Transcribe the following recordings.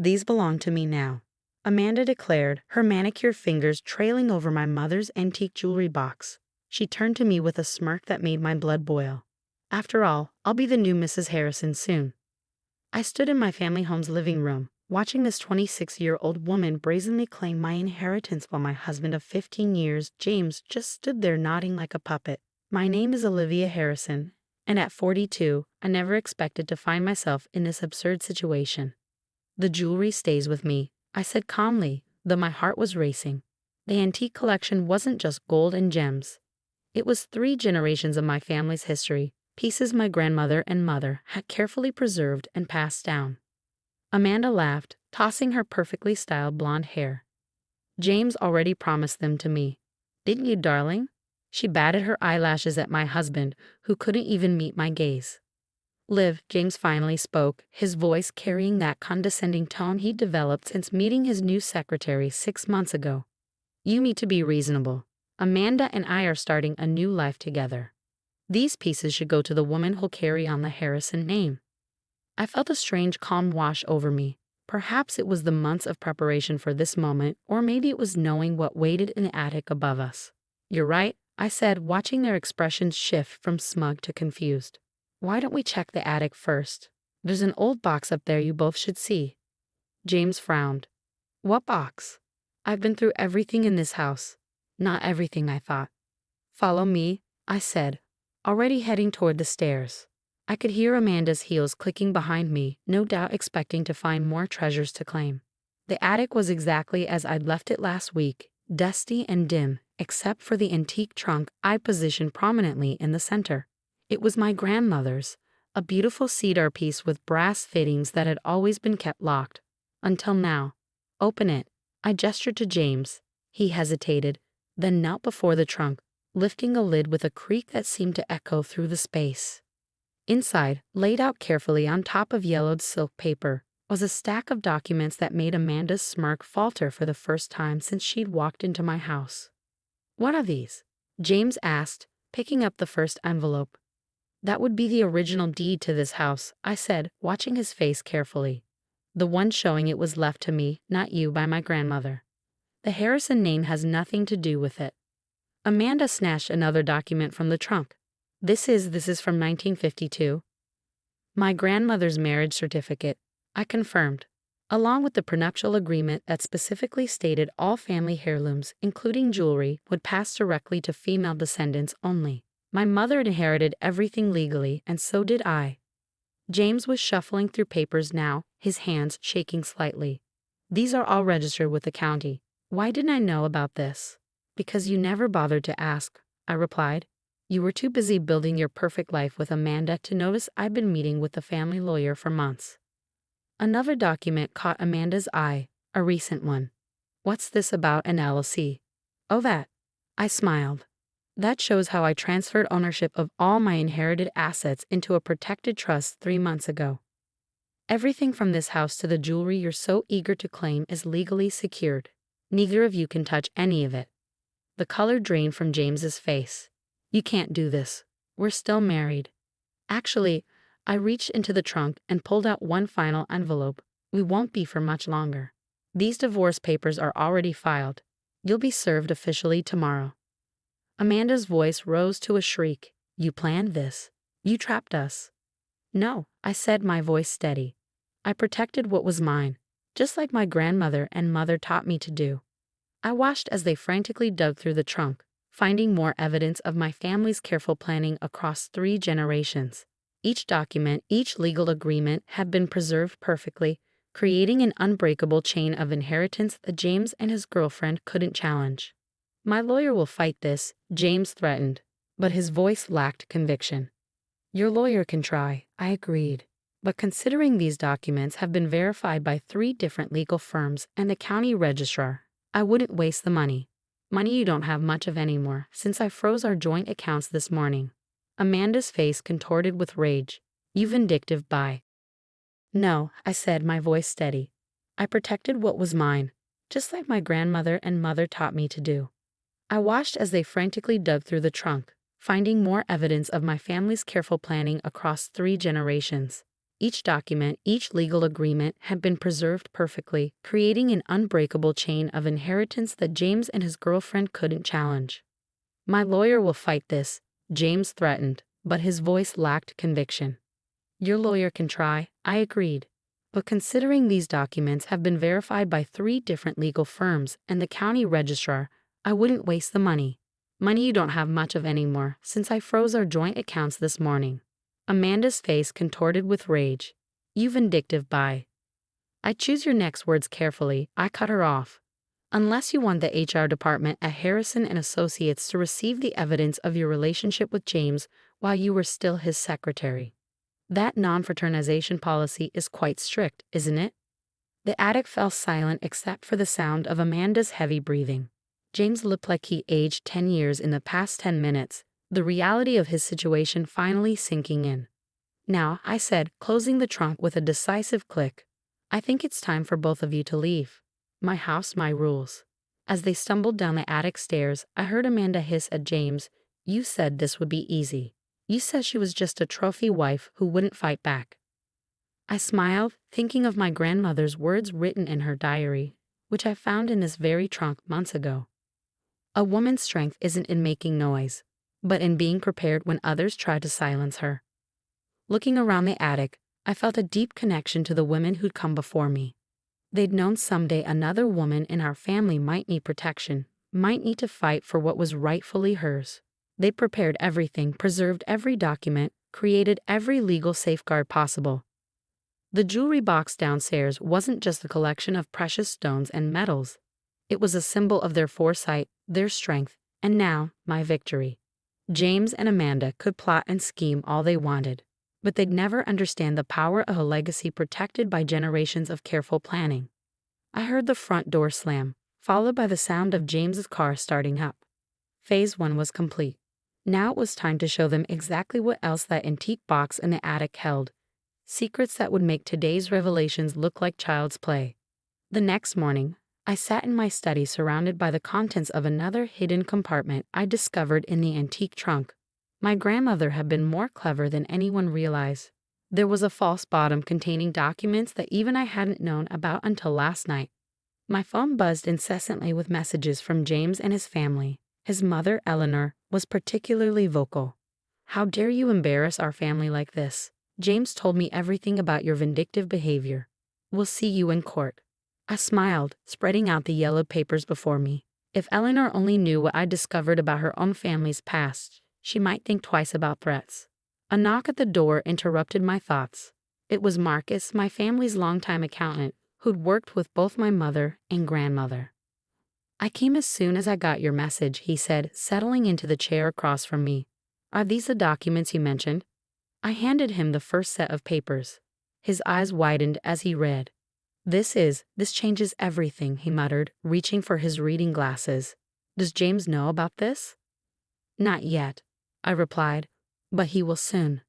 These belong to me now," Amanda declared, her manicured fingers trailing over my mother's antique jewelry box. She turned to me with a smirk that made my blood boil. "After all, I'll be the new Mrs. Harrison soon." I stood in my family home's living room, watching this 26-year-old woman brazenly claim my inheritance while my husband of 15 years, James, just stood there nodding like a puppet. My name is Olivia Harrison, and at 42, I never expected to find myself in this absurd situation. "The jewelry stays with me," I said calmly, though my heart was racing. The antique collection wasn't just gold and gems. It was 3 generations of my family's history, pieces my grandmother and mother had carefully preserved and passed down. Amanda laughed, tossing her perfectly styled blonde hair. "James already promised them to me. Didn't you, darling?" She batted her eyelashes at my husband, who couldn't even meet my gaze. "Liv," James finally spoke, his voice carrying that condescending tone he'd developed since meeting his new secretary 6 months ago. "You need to be reasonable. Amanda and I are starting a new life together. These pieces should go to the woman who'll carry on the Harrison name." I felt a strange calm wash over me. Perhaps it was the months of preparation for this moment, or maybe it was knowing what waited in the attic above us. "You're right," I said, watching their expressions shift from smug to confused. "Why don't we check the attic first? There's an old box up there you both should see." James frowned. "What box?" "I've been through everything in this house." "Not everything," I thought. "Follow me," I said, already heading toward the stairs. I could hear Amanda's heels clicking behind me, no doubt expecting to find more treasures to claim. The attic was exactly as I'd left it last week, dusty and dim, except for the antique trunk I positioned prominently in the center. It was my grandmother's, a beautiful cedar piece with brass fittings that had always been kept locked. Until now. "Open it," I gestured to James. He hesitated, then knelt before the trunk, lifting a lid with a creak that seemed to echo through the space. Inside, laid out carefully on top of yellowed silk paper, was a stack of documents that made Amanda's smirk falter for the first time since she'd walked into my house. "What are these?" James asked, picking up the first envelope. "That would be the original deed to this house," I said, watching his face carefully. "The one showing it was left to me, not you, by my grandmother. The Harrison name has nothing to do with it." Amanda snatched another document from the trunk. This is from 1952. "My grandmother's marriage certificate," I confirmed, along with the prenuptial agreement that specifically stated all family heirlooms, including jewelry, would pass directly to female descendants only. My mother inherited everything legally, and so did I. James was shuffling through papers now, his hands shaking slightly. "These are all registered with the county. Why didn't I know about this?" "Because you never bothered to ask," I replied. "You were too busy building your perfect life with Amanda to notice I've been meeting with the family lawyer for months." Another document caught Amanda's eye, a recent one. "What's this about an LLC?" "Oh, that." I smiled. "That shows how I transferred ownership of all my inherited assets into a protected trust 3 months ago. Everything from this house to the jewelry you're so eager to claim is legally secured. Neither of you can touch any of it." The color drained from James's face. "You can't do this. We're still married." "Actually," I reached into the trunk and pulled out one final envelope. "We won't be for much longer. These divorce papers are already filed. You'll be served officially tomorrow." Amanda's voice rose to a shriek. "You planned this. You trapped us." "No," I said, my voice steady. "I protected what was mine, just like my grandmother and mother taught me to do." I watched as they frantically dug through the trunk, finding more evidence of my family's careful planning across 3 generations. Each document, each legal agreement had been preserved perfectly, creating an unbreakable chain of inheritance that James and his girlfriend couldn't challenge. "My lawyer will fight this," James threatened, but his voice lacked conviction. "Your lawyer can try," I agreed. "But considering these documents have been verified by 3 different legal firms and the county registrar, I wouldn't waste the money. Money you don't have much of anymore, since I froze our joint accounts this morning." Amanda's face contorted with rage. "You vindictive bye." "No," I said, my voice steady. "I protected what was mine, just like my grandmother and mother taught me to do." I watched as they frantically dug through the trunk, finding more evidence of my family's careful planning across 3 generations. Each document, each legal agreement had been preserved perfectly, creating an unbreakable chain of inheritance that James and his girlfriend couldn't challenge. "My lawyer will fight this," James threatened, but his voice lacked conviction. "Your lawyer can try," I agreed. "But considering these documents have been verified by 3 different legal firms and the county registrar, I wouldn't waste the money. Money you don't have much of anymore, since I froze our joint accounts this morning." Amanda's face contorted with rage. "You vindictive bye." "I choose your next words carefully," I cut her off. "Unless you want the HR department at Harrison and Associates to receive the evidence of your relationship with James while you were still his secretary. That non-fraternization policy is quite strict, isn't it?" The attic fell silent except for the sound of Amanda's heavy breathing. James looked like he aged 10 years in the past 10 minutes, the reality of his situation finally sinking in. "Now," I said, closing the trunk with a decisive click, "I think it's time for both of you to leave. My house, my rules." As they stumbled down the attic stairs, I heard Amanda hiss at James, "You said this would be easy. You said she was just a trophy wife who wouldn't fight back." I smiled, thinking of my grandmother's words written in her diary, which I found in this very trunk months ago. "A woman's strength isn't in making noise, but in being prepared when others try to silence her." Looking around the attic, I felt a deep connection to the women who'd come before me. They'd known someday another woman in our family might need protection, might need to fight for what was rightfully hers. They prepared everything, preserved every document, created every legal safeguard possible. The jewelry box downstairs wasn't just a collection of precious stones and metals. It was a symbol of their foresight, their strength, and now, my victory. James and Amanda could plot and scheme all they wanted, but they'd never understand the power of a legacy protected by generations of careful planning. I heard the front door slam, followed by the sound of James's car starting up. Phase 1 was complete. Now it was time to show them exactly what else that antique box in the attic held. Secrets that would make today's revelations look like child's play. The next morning, I sat in my study surrounded by the contents of another hidden compartment I discovered in the antique trunk. My grandmother had been more clever than anyone realized. There was a false bottom containing documents that even I hadn't known about until last night. My phone buzzed incessantly with messages from James and his family. His mother, Eleanor, was particularly vocal. "How dare you embarrass our family like this? James told me everything about your vindictive behavior. We'll see you in court." I smiled, spreading out the yellowed papers before me. If Eleanor only knew what I discovered about her own family's past, she might think twice about threats. A knock at the door interrupted my thoughts. It was Marcus, my family's longtime accountant, who'd worked with both my mother and grandmother. "I came as soon as I got your message," he said, settling into the chair across from me. "Are these the documents you mentioned?" I handed him the first set of papers. His eyes widened as he read. This changes everything," he muttered, reaching for his reading glasses. "Does James know about this?" "Not yet," I replied, "but he will soon."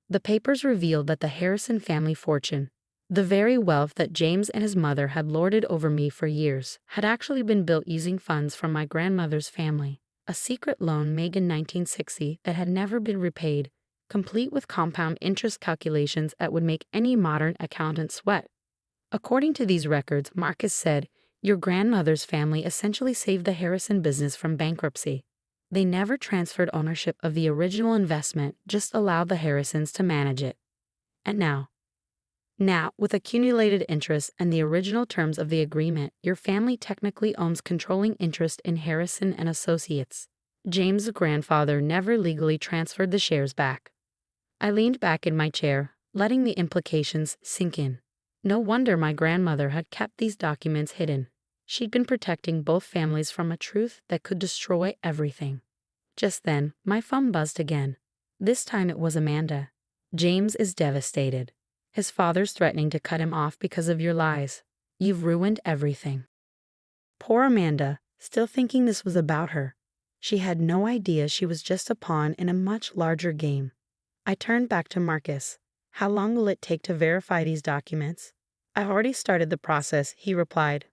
The papers revealed that the Harrison family fortune, the very wealth that James and his mother had lorded over me for years, had actually been built using funds from my grandmother's family. A secret loan made in 1960 that had never been repaid, complete with compound interest calculations that would make any modern accountant sweat. According to these records, Marcus said, your grandmother's family essentially saved the Harrison business from bankruptcy. They never transferred ownership of the original investment, just allowed the Harrisons to manage it. And now, with accumulated interest and the original terms of the agreement, your family technically owns controlling interest in Harrison and Associates. James' grandfather never legally transferred the shares back. I leaned back in my chair, letting the implications sink in. No wonder my grandmother had kept these documents hidden. She'd been protecting both families from a truth that could destroy everything. Just then, my phone buzzed again. This time it was Amanda. "James is devastated. His father's threatening to cut him off because of your lies. You've ruined everything." Poor Amanda, still thinking this was about her. She had no idea she was just a pawn in a much larger game. I turned back to Marcus. "How long will it take to verify these documents?" "I've already started the process," he replied.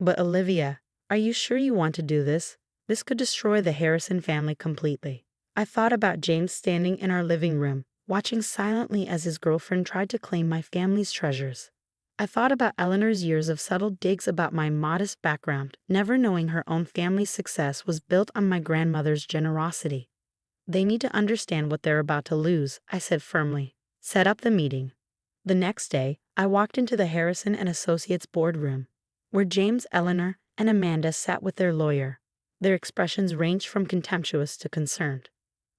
"But Olivia, are you sure you want to do this? This could destroy the Harrison family completely." I thought about James standing in our living room, watching silently as his girlfriend tried to claim my family's treasures. I thought about Eleanor's years of subtle digs about my modest background, never knowing her own family's success was built on my grandmother's generosity. They need to understand what they're about to lose, I said firmly. Set up the meeting. The next day, I walked into the Harrison and Associates boardroom, where James, Eleanor, and Amanda sat with their lawyer. Their expressions ranged from contemptuous to concerned.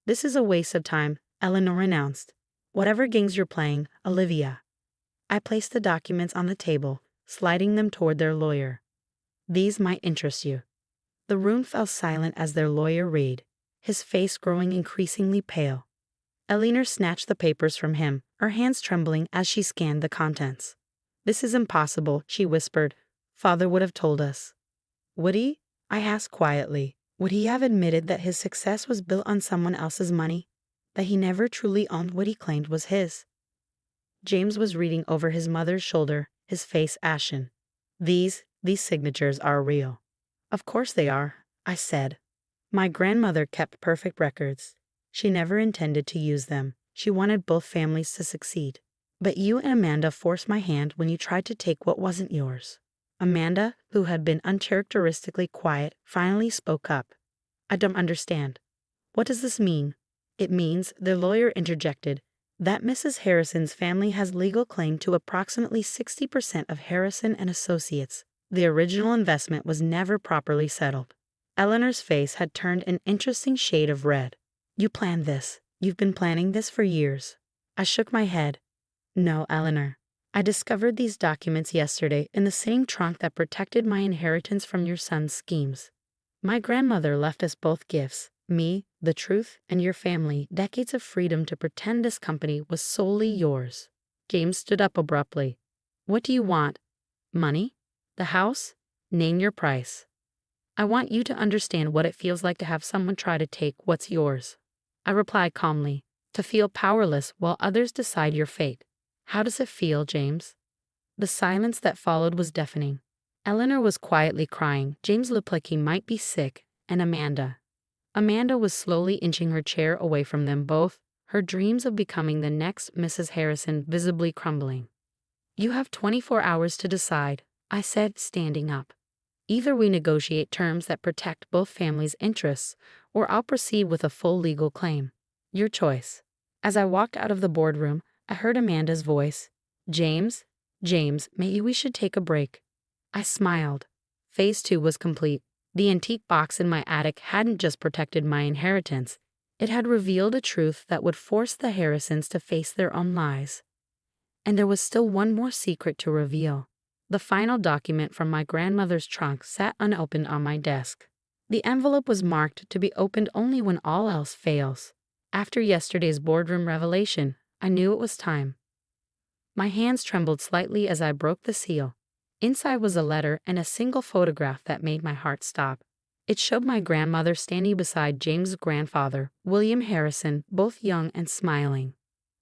"This is a waste of time," Eleanor announced. "Whatever games you're playing, Olivia." I placed the documents on the table, sliding them toward their lawyer. "These might interest you." The room fell silent as their lawyer read, his face growing increasingly pale. Eleanor snatched the papers from him, her hands trembling as she scanned the contents. "This is impossible," she whispered. "Father would have told us." "Would he?" I asked quietly. Would he have admitted that his success was built on someone else's money? That he never truly owned what he claimed was his? James was reading over his mother's shoulder, his face ashen. These signatures are real." "Of course they are," I said. "My grandmother kept perfect records. She never intended to use them. She wanted both families to succeed. But you and Amanda forced my hand when you tried to take what wasn't yours." Amanda, who had been uncharacteristically quiet, finally spoke up. "I don't understand. What does this mean?" "It means," their lawyer interjected, "that Mrs. Harrison's family has legal claim to approximately 60% of Harrison and Associates. The original investment was never properly settled." Eleanor's face had turned an interesting shade of red. "You planned this. You've been planning this for years." I shook my head. "No, Eleanor. I discovered these documents yesterday in the same trunk that protected my inheritance from your son's schemes. My grandmother left us both gifts, me, the truth, and your family, decades of freedom to pretend this company was solely yours." James stood up abruptly. "What do you want? Money? The house? Name your price." "I want you to understand what it feels like to have someone try to take what's yours." I replied calmly. "To feel powerless while others decide your fate. How does it feel, James?" The silence that followed was deafening. Eleanor was quietly crying. James looked like he might be sick, and Amanda was slowly inching her chair away from them both, her dreams of becoming the next Mrs. Harrison visibly crumbling. "You have 24 hours to decide," I said, standing up. "Either we negotiate terms that protect both families' interests, or I'll proceed with a full legal claim. Your choice." As I walked out of the boardroom, I heard Amanda's voice. James, maybe we should take a break." I smiled. Phase 2 was complete. The antique box in my attic hadn't just protected my inheritance, it had revealed a truth that would force the Harrisons to face their own lies. And there was still one more secret to reveal. The final document from my grandmother's trunk sat unopened on my desk. The envelope was marked to be opened only when all else fails. After yesterday's boardroom revelation, I knew it was time. My hands trembled slightly as I broke the seal. Inside was a letter and a single photograph that made my heart stop. It showed my grandmother standing beside James' grandfather, William Harrison, both young and smiling.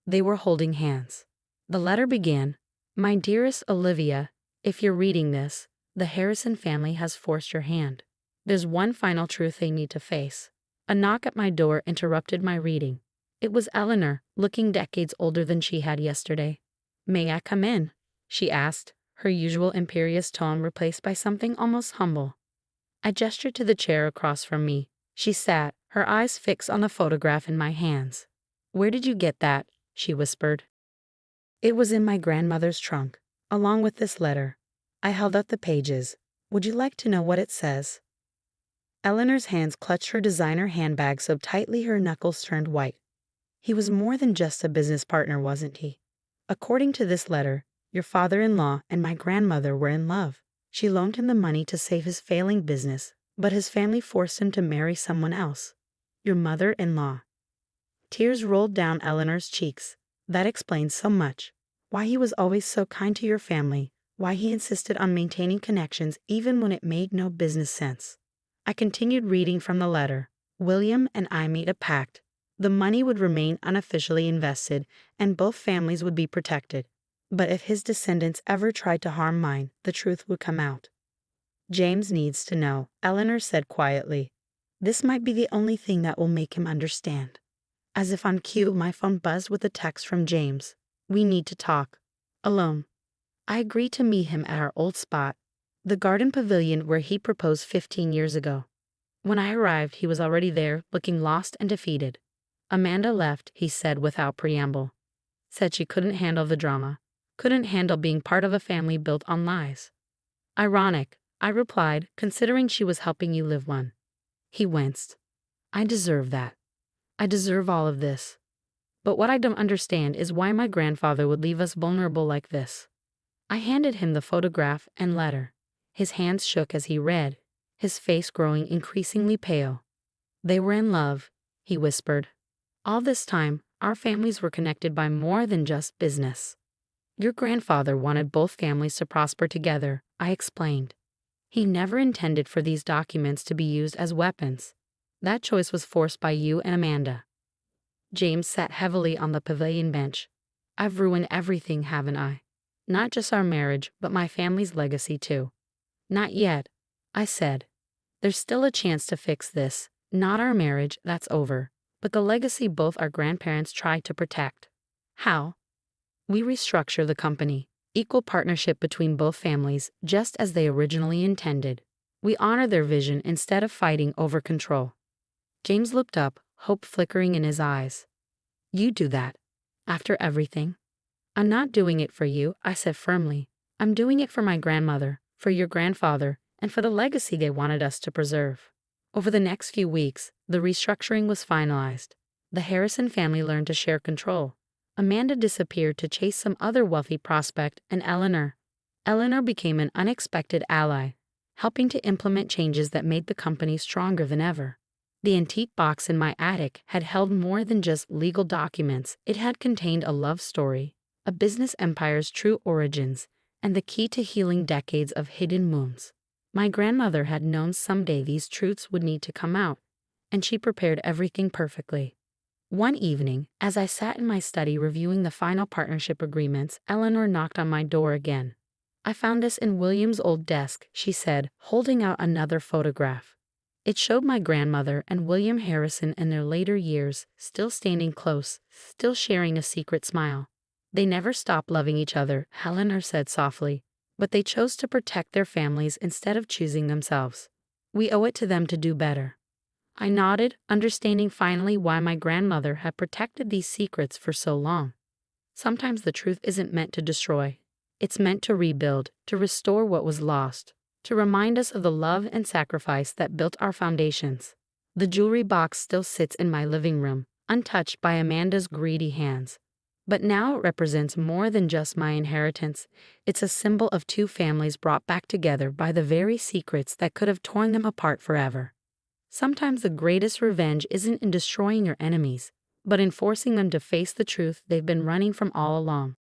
They were holding hands. The letter began, "My dearest Olivia, if you're reading this, the Harrison family has forced your hand. There's one final truth they need to face." A knock at my door interrupted my reading. It was Eleanor, looking decades older than she had yesterday. "May I come in?" she asked, her usual imperious tone replaced by something almost humble. I gestured to the chair across from me. She sat, her eyes fixed on the photograph in my hands. "Where did you get that?" she whispered. "It was in my grandmother's trunk, along with this letter." I held up the pages. "Would you like to know what it says?" Eleanor's hands clutched her designer handbag so tightly her knuckles turned white. He was more than just a business partner, wasn't he? "According to this letter, your father-in-law and my grandmother were in love. She loaned him the money to save his failing business, but his family forced him to marry someone else. Your mother-in-law." Tears rolled down Eleanor's cheeks. That explains so much. Why he was always so kind to your family, why he insisted on maintaining connections even when it made no business sense. I continued reading from the letter. "William and I made a pact. The money would remain unofficially invested, and both families would be protected. But if his descendants ever tried to harm mine, the truth would come out." "James needs to know," Eleanor said quietly. "This might be the only thing that will make him understand." As if on cue, my phone buzzed with a text from James. We need to talk. Alone. I agreed to meet him at our old spot, the garden pavilion where he proposed 15 years ago. When I arrived, he was already there, looking lost and defeated. Amanda left, he said without preamble. Said she couldn't handle the drama, couldn't handle being part of a family built on lies. Ironic, I replied, considering she was helping you live one. He winced. I deserve that. I deserve all of this. But what I don't understand is why my grandfather would leave us vulnerable like this. I handed him the photograph and letter. His hands shook as he read, his face growing increasingly pale. They were in love, he whispered. All this time, our families were connected by more than just business. Your grandfather wanted both families to prosper together, I explained. He never intended for these documents to be used as weapons. That choice was forced by you and Amanda. James sat heavily on the pavilion bench. I've ruined everything, haven't I? Not just our marriage, but my family's legacy too. Not yet, I said. There's still a chance to fix this. Not our marriage, that's over, but the legacy both our grandparents tried to protect. How? We restructure the company, equal partnership between both families, just as they originally intended. We honor their vision instead of fighting over control. James looked up, hope flickering in his eyes. You do that? After everything? I'm not doing it for you, I said firmly. I'm doing it for my grandmother, for your grandfather, and for the legacy they wanted us to preserve. Over the next few weeks, the restructuring was finalized. The Harrison family learned to share control. Amanda disappeared to chase some other wealthy prospect, and Eleanor became an unexpected ally, helping to implement changes that made the company stronger than ever. The antique box in my attic had held more than just legal documents. It had contained a love story, a business empire's true origins, and the key to healing decades of hidden wounds. My grandmother had known someday these truths would need to come out, and she prepared everything perfectly. One evening, as I sat in my study reviewing the final partnership agreements, Eleanor knocked on my door again. I found this in William's old desk, she said, holding out another photograph. It showed my grandmother and William Harrison in their later years, still standing close, still sharing a secret smile. They never stopped loving each other, Eleanor said softly, but they chose to protect their families instead of choosing themselves. We owe it to them to do better. I nodded, understanding finally why my grandmother had protected these secrets for so long. Sometimes the truth isn't meant to destroy. It's meant to rebuild, to restore what was lost, to remind us of the love and sacrifice that built our foundations. The jewelry box still sits in my living room, untouched by Amanda's greedy hands. But now it represents more than just my inheritance. It's a symbol of two families brought back together by the very secrets that could have torn them apart forever. Sometimes the greatest revenge isn't in destroying your enemies, but in forcing them to face the truth they've been running from all along.